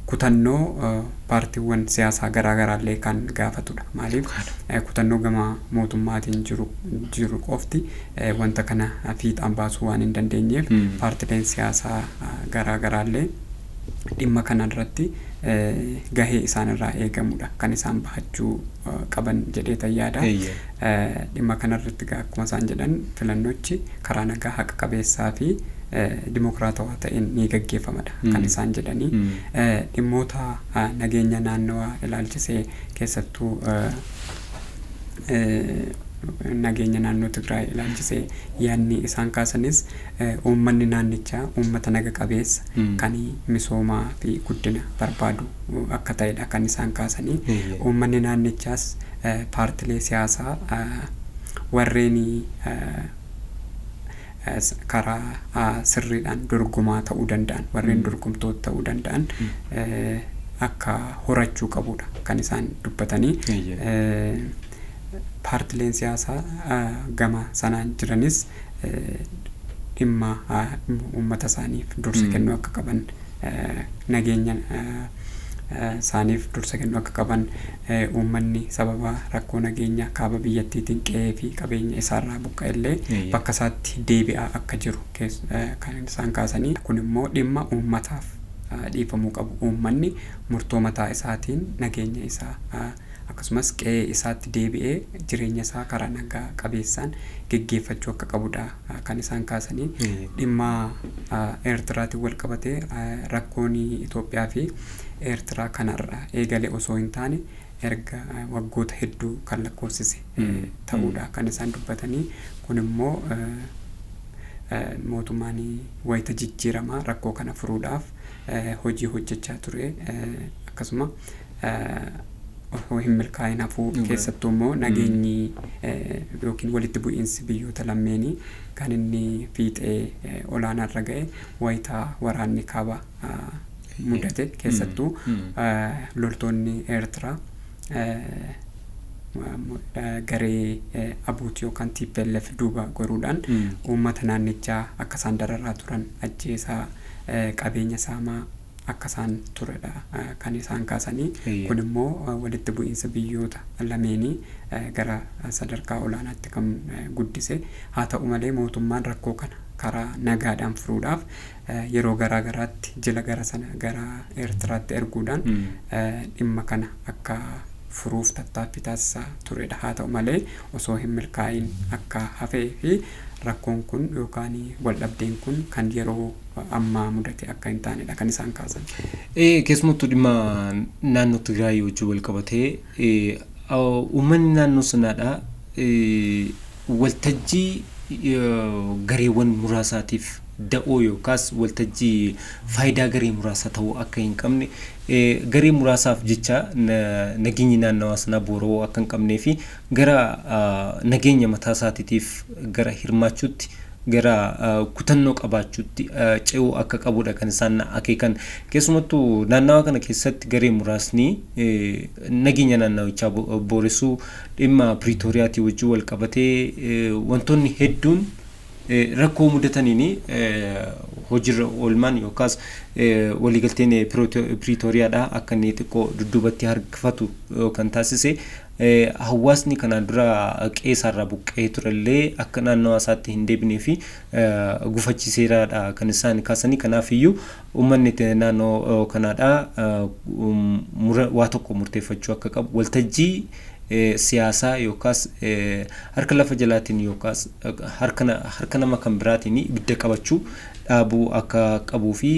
kutannoo paartiiwwan siyaasaa garaagaraallee kan gaafatudha. Maaliif kutannoo gama mootummaatiin jiru qofti wanta kana fiixaan baasuu waan hin dandeenyeef paartiileen siyaasaa garaagaraallee dhimma kanarratti gahee isaanirraa eegamudha kan isaan bahachuu qaban jedhee tayyaadha. Dhimma kanarratti akkuma isaan jedhan filannochi karaa nagaa haqa qabeessaa fi dimokiraatawaa ta'een ni gaggeeffamadha kan isaan jedhanii. Dhimmoota nageenya naannawaa ilaalchisee keessattuu nageenya naannoo Tigraay ilaalchisee yaadni isaan kaasanis uummanni naannichaa uummata naga qabeessa kan misoomaa fi guddina barbaadu akka ta'edha kan isaan kaasanii. Uummanni naannichaas paartilee siyaasaa warreen karaa sirriidhaan dorgomaa ta'uu danda'an warreen dorgomtoota ta'uu danda'an akka horachuu qabudha kan isaan dubbatanii. Paartileen siyaasaa gama sanaan jiranis dhimma uummata isaaniif dursa kennuu akka qaban nageenya isaaniif dursa kennuu akka qaban uummanni sababa rakkoo nageenya kaaba biyyattiitiin qe'ee fi qabeenya isaarraa buqqa'ellee bakka isaatti deebi'aa akka jiru kan isaan kaasanii. Kun immoo dhimma uummataaf dhiifamuu qabu. Uummanni murtoo mataa isaatiin nageenya isaa akkasumas qe'ee isaatti deebi'ee jireenya isaa karaa nagaa qabeessaan geggeeffachuu akka qabudha kan isaan kaasanii. Dhimma Eertiraatiin wal qabatee rakkoon Itoophiyaa fi Eertiraa kanarra eegale osoo hin taane erga waggoota hedduu kan lakkoofsise ta'uudha kan isaan dubbatanii. Kun immoo mootummaan wayita jijjiiramaa rakkoo kana furuudhaaf hojii hojjechaa ture. Akkasuma hin milkaa'in hafuu keessattuu immoo nageenyi yookiin walitti bu'iinsi biyyoota lammeenii kan inni fiixee olaanaarra ga'e wayita waraanni kaaba mudate keessattuu loltoonni Eertiraa garee abuutii yookaan TPLF duuba goruudhaan uummata naannichaa akka isaan dararaa turan ajjeesaa qabeenya saamaa akka isaan turedha kan isaan kaasanii. Kun immoo walitti bu'iinsa biyyoota lameenii gara sadarkaa olaanaatti kan guddise. Haa ta'u malee mootummaan rakkoo kana karaa nagaadhaan furuudhaaf yeroo garaagaraatti jila gara Eertiraatti erguudhaan dhimma kana akka furuuf tattaaffii taasisaa turedha. Haa ta'u malee osoo hin milkaa'in akka hafee fi rakkoon kun yookaan waldhabdeen kun kan yeroo ammaa mudate akka hin taanedha kan isaan kaasan. Keessumattuu dhimma naannoo Tigraay wajjin wal qabatee uummanni naannoo sanaadha waltajjii gareewwan muraasaatiif da'oo yookaas waltajjii faayidaa garee muraasaa ta'uu akka hin qabne garee muraasaaf jecha nageenyi naannawaa sanaa boora'uu akka hin qabnee fi gara nageenya mataa isaatiitiif gara hirmaachuutti gara kutannoo qabaachuutti ce'uu akka qabudha kan isaan akeekan. Keessumattuu naannawaa kana keessatti garee muraasni nageenya naannawichaa booressuu dhimma Piriitooriyaatii wajjin wal qabatee wantoonni hedduun rakkoo mudataniini hojiirra oolmaan yookaas waliigalteen Piriitooriyaadha akka inni xiqqoo dudduubatti harkifatu kan taasise. Hawaasni kanaan dura qe'eerraa buqqa'ee turellee akka naannawaa isaatti hin deebinee fi gufachiiseeraadha kan isaan kaasanii. Kanaafiyyuu uummanni naannoo kanaadha waa tokko murteeffachuu akka qabu waltajjii siyaasaa yookaas harka lafa jalaatiin yookaas harka nama kan biraatiin ibidda qabachuu dhaabuu akka qabuu fi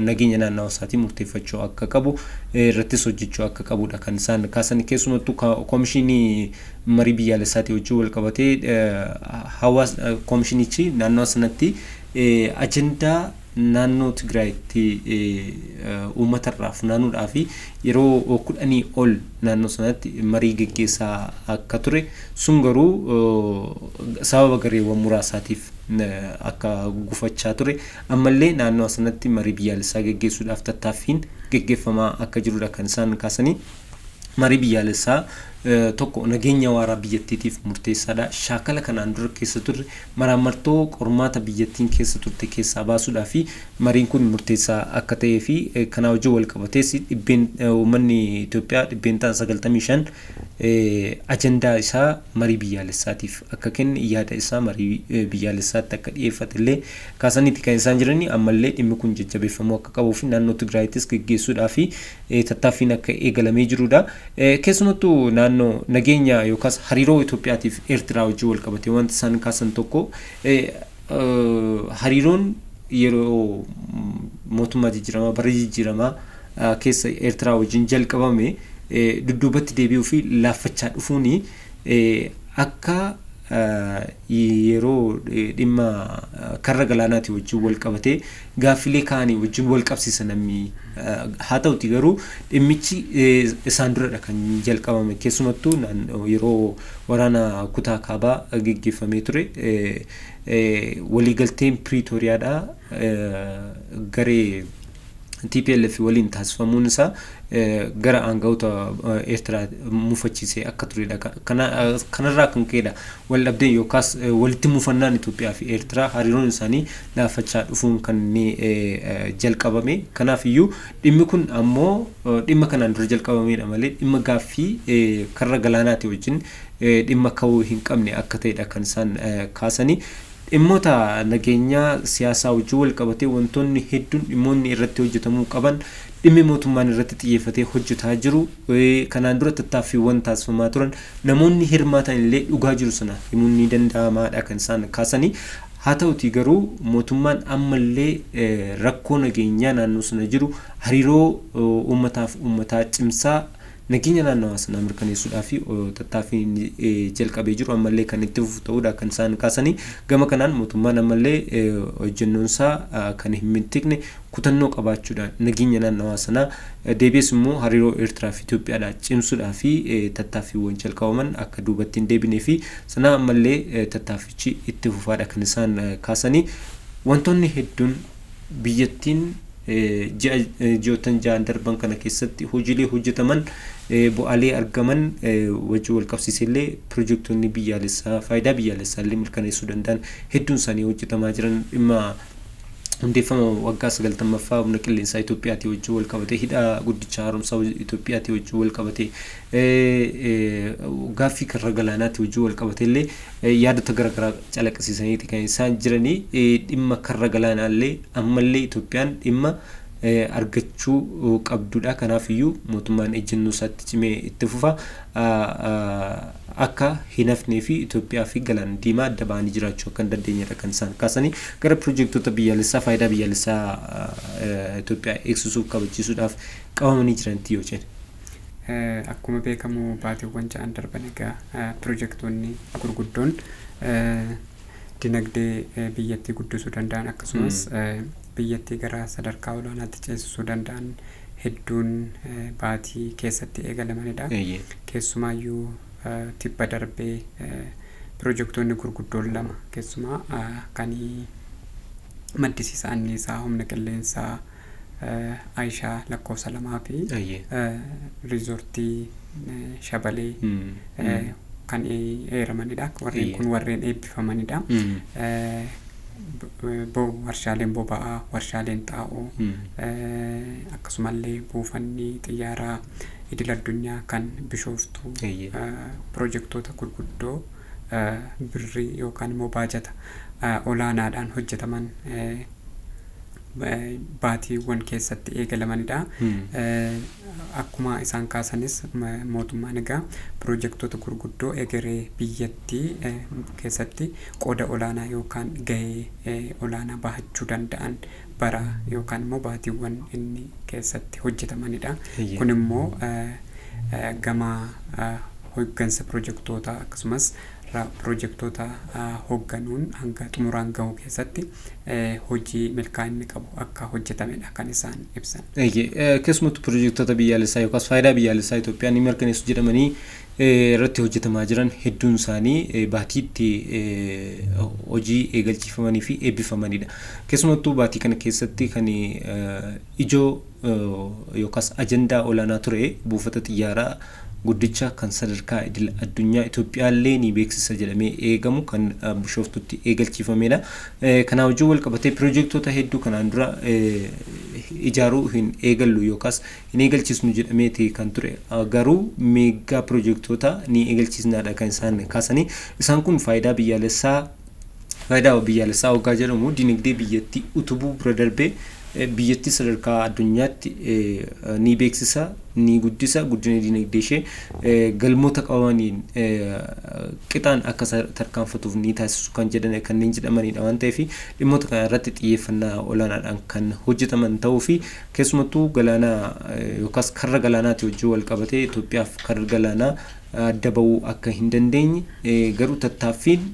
nageenya naannawaa isaatii murteeffachuu akka qabu irrattis hojjechuu akka qabudha kan isaan kaasan. Keessumattuu koomishinii marii biyyaalessaatii wajjin wal qabatee hawaasa koomishinichi naannawaa sanatti ajandaa naannoo Tigraayitti uummatarraa funaanudhaa fi yeroo 10 ol naannoo sanatti marii geggeessaa akka ture. Sun garuu sababa gareewwan muraasaatiif akka gufachaa ture. Ammallee naannoo sanatti marii biyyaalessaa geggeessuudhaaf tattaaffiin geggeeffamaa akka jirudha kan isaan kaasanii. Marii biyyaalessaa tokko nageenya waaraa biyyattiitiif murteessaadha. Shaakala kanaan dura keessa turre maraamartoo qormaata biyyattiin keessa turte keessaa baasuudhaa fi mariin kun murteessaa akka ta'ee fi kanaa wajjin wal qabatees uummanni Itoophiyaa 95 ajandaa isaa marii biyyaalessaatiif akka kenne yaada isaa marii biyyaalessaatti akka dhiyeeffate illee kaasaniiti kan isaan jiranii ammallee dhimmi kun jajjabeeffamuu akka qabuu fi naannoo Tigraayittis geggeessuudhaa fi tattaaffiin akka eegalamee jirudha. Keessumattuu naannoo nageenya yookaas hariiroo Itoophiyaatiif Eertiraa wajjin wal qabatee wanti isaan kaasan tokko hariiroon yeroo mootummaa jijjiiramaa bara jijjiiramaa keessa Eertiraa wajjin jalqabame dudduubatti deebi'uu fi laaffachaa dhufuuni akka yeroo dhimma karra galaanaati wajjin wal qabatee gaaffilee kaanii wajjin wal qabsiisan haa ta'uti garuu dhimmichi isaan duradha kan jalqabame keessumattuu yeroo waraana kutaa kaabaa geggeeffamee ture waliigalteen Piriitooriyaadha garee TPLF waliin taasifamuun isaa gara aangawoota Eertiraa mufachiisee akka turedha. Kanarraa kan ka'edha wal dhabdeen yookaas walitti mufannaan Itoophiyaa fi Eertiraa hariiroon isaanii laaffachaa dhufuun kan jalqabame. Kanaaf iyyuu dhimmi kun ammoo dhimma kanaan dura jalqabamedha malee dhimma gaaffii karra galaanaati wajjin dhimma ka'uu hin qabne akka ta'edha kan isaan kaasanii. Dhimmoota nageenyaa siyaasaa wajjin wal qabatee wantoonni hedduun dhimmoonni irratti hojjetamuu qaban dhimmi mootummaan irratti xiyyeeffatee hojjetaa jiru kanaan dura tattaaffiiwwan taasifamaa turan namoonni hirmaatan illee dhugaa jiru sana himuun ni danda'amaadha kan isaan kaasanii. Haa ta'uti garuu mootummaan ammallee rakkoo nageenyaa naannoo sana jiru hariiroo uummataaf uummataa cimsaa nageenya naannawaa sanaa mirkaneessuudhaa fi tattaaffiin jalqabee jiru ammallee kan itti fufu ta'uudha kan isaan kaasanii. Gama kanaan mootummaan ammallee hojjennoonsaa kan hin mintiqne kutannoo qabaachuudhaan nageenya naannawaa sanaa deebi'ees immoo hariiroo Eertiraa fi Itoophiyaadhaa cimsuudhaa fi tattaaffiiwwan jalqabaman akka duubatti hin deebinee fi sanaa ammallee tattaaffichi itti fufaadha kan isaan kaasanii. Wantoonni hedduun biyyattiin ji'oottan ja'an darban kana keessatti hojiilee hojjetaman bu'aalee argaman wajjin wal qabsiisellee piroojektonni biyyaalessaa faayidaa biyyaalessaa illee mirkaneessuu danda'an hedduun isaanii hojjetamaa jiran dhimma hundeeffama waggaa 90ffaa humna qilleensaa Itoophiyaatii wajjin wal qabatee hidha guddicha haaromsaa Itoophiyaatii wajjin wal qabatee gaaffii karra galaanaatti wajjin wal qabatee illee yaadota garaagaraa calaqqisiisaniiti kan isaan jiranii. Dhimma karra galaanaallee ammallee Itoophiyaan dhimma argachuu qabdudha. Kanaaf iyyuu mootummaan ejjennoo isaatti cimee itti fufa akka hin hafnee fi Itoophiyaa fi Galaana Diimaa adda ba'anii jiraachuu akka hin dandeenyedha kan isaan kaasanii. Gara piroojektota biyyaalessaa faayidaa biyyaalessaa Itoophiyaa eegsisuuf kabachiisuudhaaf qabamanii jiranti yoo jenna. Akkuma beekamu baatiiwwan ja'an darban egaa piroojektonni gurguddoon dinagdee biyyattii guddisuu danda'an akkasumas biyyattii gara sadarkaa olaanaatti ceesisuu danda'an hedduun baatii keessatti eegalamanidha. Keessumaayyuu tibba darbee piroojektonni gurguddoon lama keessumaa kan maddisiisa anniisaa humna qilleensaa Aishaa lakkoofsa 2 fi riizortii Shabalee kan eeramanidha. Warreen kun warreen eebbifamanidha. Warshaaleen boba'aa, warshaaleen xaa'oo akkasumallee buufanni xiyyaaraa idil addunyaa kan Bishooftuu piroojektota gurguddoo birrii yookaan immoo baajata olaanaadhaan hojjetaman baatiiwwan keessatti eegalamanidha. Akkuma isaan kaasanis mootummaan egaa piroojektota gurguddoo egeree biyyattii keessatti qooda olaanaa yookaan gahee olaanaa bahachuu danda'an bara yookaan immoo baatiiwwan inni keessatti hojjetamanidha. Kun immoo gama hooggansa piroojektootaa akkasumas piroojektota hoogganuun hanga xumuraan gahuu keessatti hojii milkaa'inni qabu akka hojjetamedha kan isaan ibsan. Keessumattuu piroojektota biyyaalessaa yookaas faayidaa biyyaalessaa Itoophiyaan ni mirkaneessu jedhamanii irratti hojjetamaa jiran hedduun isaanii baatiitti hojii eegalchiifamanii fi eebbifamanidha. Keessumattuu baatii kana keessatti kan ijoo yookaas ajandaa olaanaa ture buufata xiyyaaraa guddicha kan sadarkaa idil addunyaa Itoophiyaallee ni beeksisa jedhamee eegamu kan Bishooftutti eegalchiifamedha. Kana wajjin wal qabatee piroojektota hedduu kanaan dura ijaaruu hin eegallu yookaas hin eegalchiisnu jedhamee kan ture. Garuu meegaa piroojektota ni eegalchiisnaadha kan isaan kaasanii. Isaan kun faayidaa biyyaalessaa hoggaa jedhamu dinagdee biyyattii utubuu bira darbee biyyattii sadarkaa addunyaatti ni beeksisa ni guddisa guddina dinagdee ishee galmoota qabamaniin qixaan akka tarkaanfatuuf ni taasisu kan kanneen jedhamanidha waan ta'eef dhimmoota kana irratti xiyyeeffannaa olaanaadhaan kan hojjetaman ta'uu fi keessumattuu galaana yookaas karra galaanaatti wajjin wal qabatee Itoophiyaaf karra galaanaa adda ba'uu akka hin dandeenye garuu tattaaffiin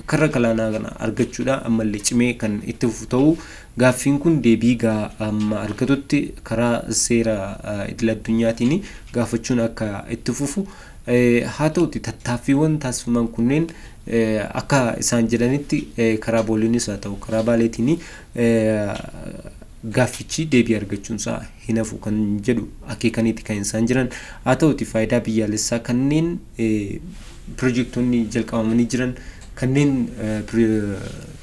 karra galaanaa kana argachuudha ammallee cimee kan itti fufu ta'uu gaaffiin kun deebii amma argatutti karaa seera idil addunyaatiin gaafachuun akka itti fufu haa ta'uti tattaaffiiwwan taasifaman kunneen akka isaan jedhanitti karaa booliinis haa ta'u karaa baaleetiin gaaffichi deebii argachuunsaa hin hafu kan jedhu akeekaniiti kan isaan jiran haa ta'uti faayidaa biyyaalessaa kanneen piroojektonni jalqabamanii jiran kanneen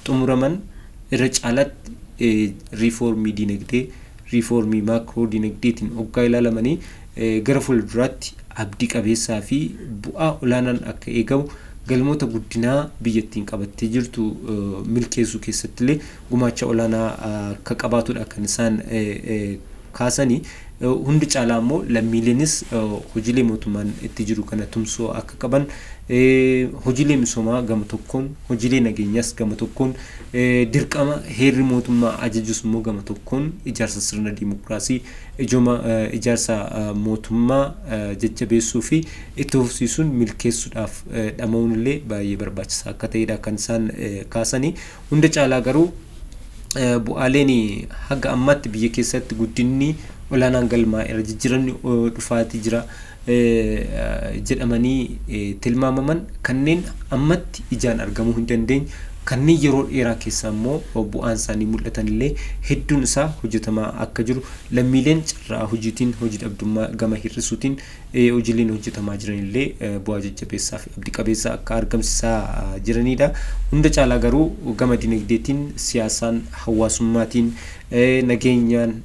xumuraman irra caalaatti riifoormii dinagdee riifoormii maakroo dinagdeetiin hoggaa ilaalamanii gara fuulduraatti abdii qabeessaa fi bu'aa olaanaan akka eegamu galmoota guddinaa biyyattiin qabattee jirtu milkeessuu keessatti illee gumaacha olaanaa akka qabaatudha kan isaan kaasanii. Hundi caalaa immoo lammiileenis hojiilee mootummaan itti jiru kana tumsoo akka qaban hojiilee misoomaa gama tokkoon hojiilee nageenyaas gama tokkoon dirqama heerri mootummaa ajajus immoo gama tokkoon ijaarsa sirna dimokiraasii ijaarsa mootummaa jajjabeessuu fi itti fufsiisuun milkeessuudhaaf dhama'uun illee baay'ee barbaachisaa akka ta'edha kan isaan kaasanii. Hunda caalaa garuu bu'aaleen haga ammaatti biyya keessatti guddinni olaanaan galmaa irra jijjiiramni dhufaatii jira jedhamanii tilmaamaman kanneen ammatti ijaan argamuu hin dandeenye kanneen yeroo dheeraa keessaa immoo bu'aan isaanii mul'atan illee hedduun isaa hojjetamaa akka jiru lammiileen carraa hojiitiin hojii dhabdummaa gama hir'isuutiin hojiileen hojjetamaa jiran illee bu'aa jajjabeessaa fi abdii qabeessaa akka argamsiisaa jiranidha. Hunda caalaa garuu gama dinagdeetiin siyaasaan hawaasummaatiin nageenyaan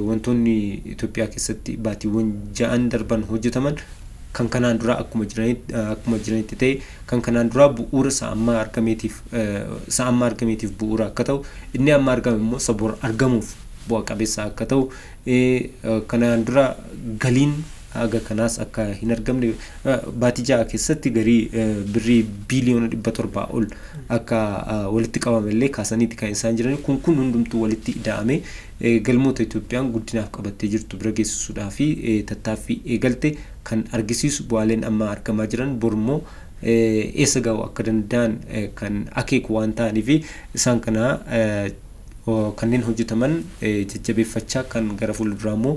wantoonni Itoophiyaa keessatti baatiiwwan 6 darban hojjetaman kan kanaan dura akkuma jiranitti ta'e kan kanaan dura bu'uura amma argameetiif bu'uura akka ta'u inni amma argame immoo sabor argamuuf bu'a qabeessa akka ta'u kanaan dura galiin haga kanaas akka hin argamne baatii 6 keessatti garii birrii biiliyoona 700 ol akka walitti qabamellee kaasaniiti kan isaan jiran kun hundumtuu walitti ida'ame galmoota Itoophiyaan guddinaaf qabattee jirtu bira geessisuudhaa fi tattaaffii eegalte kan argisiisu bu'aaleen amma argamaa jiran bormoo eessa ga'uu akka danda'an kan akeeku waan ta'aniif isaan kana kanneen hojjetaman jajjabeeffachaa kan gara fuulduraa immoo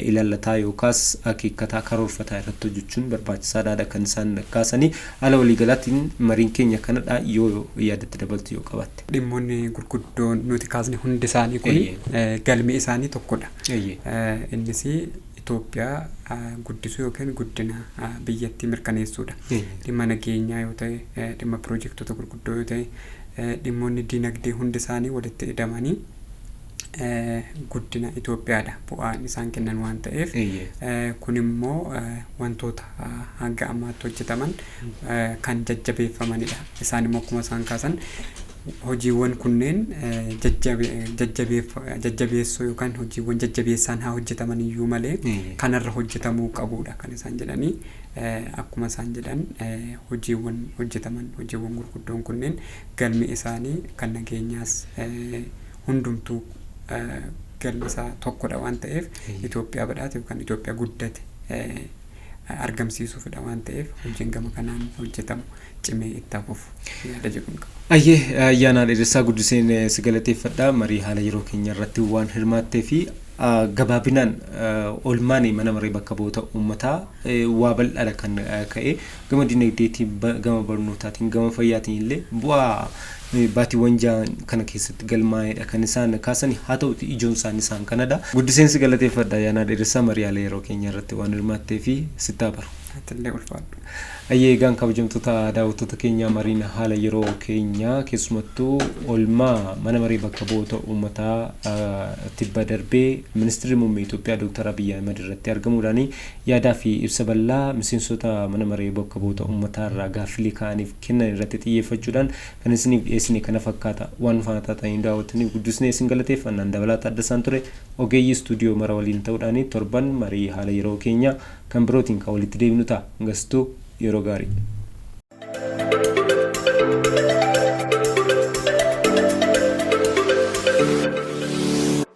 ilallataa yookaas akeekkataa karoorfataa irratti hojjechuun barbaachisaadha kan isaan kaasanii haala waliigalaatiin mariin keenya kanadha yoo yaadatti dabaltu yoo qabatte. Dhimmoonni gurguddoon nuti kaasne hundi isaanii kun galmi isaanii tokkodha. Innis Itoophiyaa guddisuu yookiin guddina biyyattii mirkaneessuudha. Dhimma nageenyaa yoo ta'e dhimma piroojektota gurguddoo yoo ta'e dhimmoonni dinagdee hundi isaanii walitti hidhamanii guddina Itoophiyaadha bu'aan isaan kennan waan ta'eef kun immoo wantoota hanga ammaatti hojjetaman kan jajjabeeffamanidha. Isaan immoo akkuma isaan kaasan hojiiwwan kunneen jajjabeessoo yookaan hojiiwwan jajjabeessaan haa hojjetaman iyyuu malee kanarra hojjetamuu qabuudha kan isaan jedhanii akkuma isaan jedhan hojiiwwan hojjetaman hojiiwwan gurguddoon kunneen galmi isaanii kan nageenyaas hundumtuu galmi isaa tokkodha waan ta'eef Itoophiyaa badhaate yookaan Itoophiyaa guddate argamsiisuufidha waan ta'eef hojiin gama kanaan hojjetamu cimee itti fufu yaada jedhuun qaba. Ayyaana dheeressaa guddiseen si galateeffadha marii haala yeroo keenya irratti waan hirmaattee fi gabaabinaan olmaan mana maree bakka bu'oota uummataa waa bal'aadha kan ka'e gama dinagdeetiin gama barnootaatiin gama fayyaatiin illee bu'aa baatiiwwan ja'an kana keessatti galmaa'edha kan isaan kaasan haa ta'uti ijoon isaan kanadha. Guddiseensi galateeffadha yaanaa dheeressaa mari'aalee yeroo keenya irratti waan hirmaattee fi sittaa baru. Atillee ulfaadhu. Ayyee egaan kabajamtoota daawwattoota keenya mariin haala yeroo keenya keessumattuu olmaa mana maree bakka bu'oota uummataa tibba darbee ministeerri muummee Itoophiyaa Dr. Abiy Ahmed irratti argamuudhaan yaadaa fi ibsa bal'aa miseensota mana maree bakka bu'oota uummataa irraa gaaffilee ka'aniif kennan irratti xiyyeeffachuudhaan kan isiniif dhiyeessine kana fakkaata waan faana ta'anii daawwattaniif guddisnee isin galateeffannaan dabalataa addasaan ture ogeeyyii istuudiyoo mara waliin ta'uudhaan torban marii haala yeroo keenya kan birootiin kan walitti deebinu ta'a. Gastuu yeroo gaarii.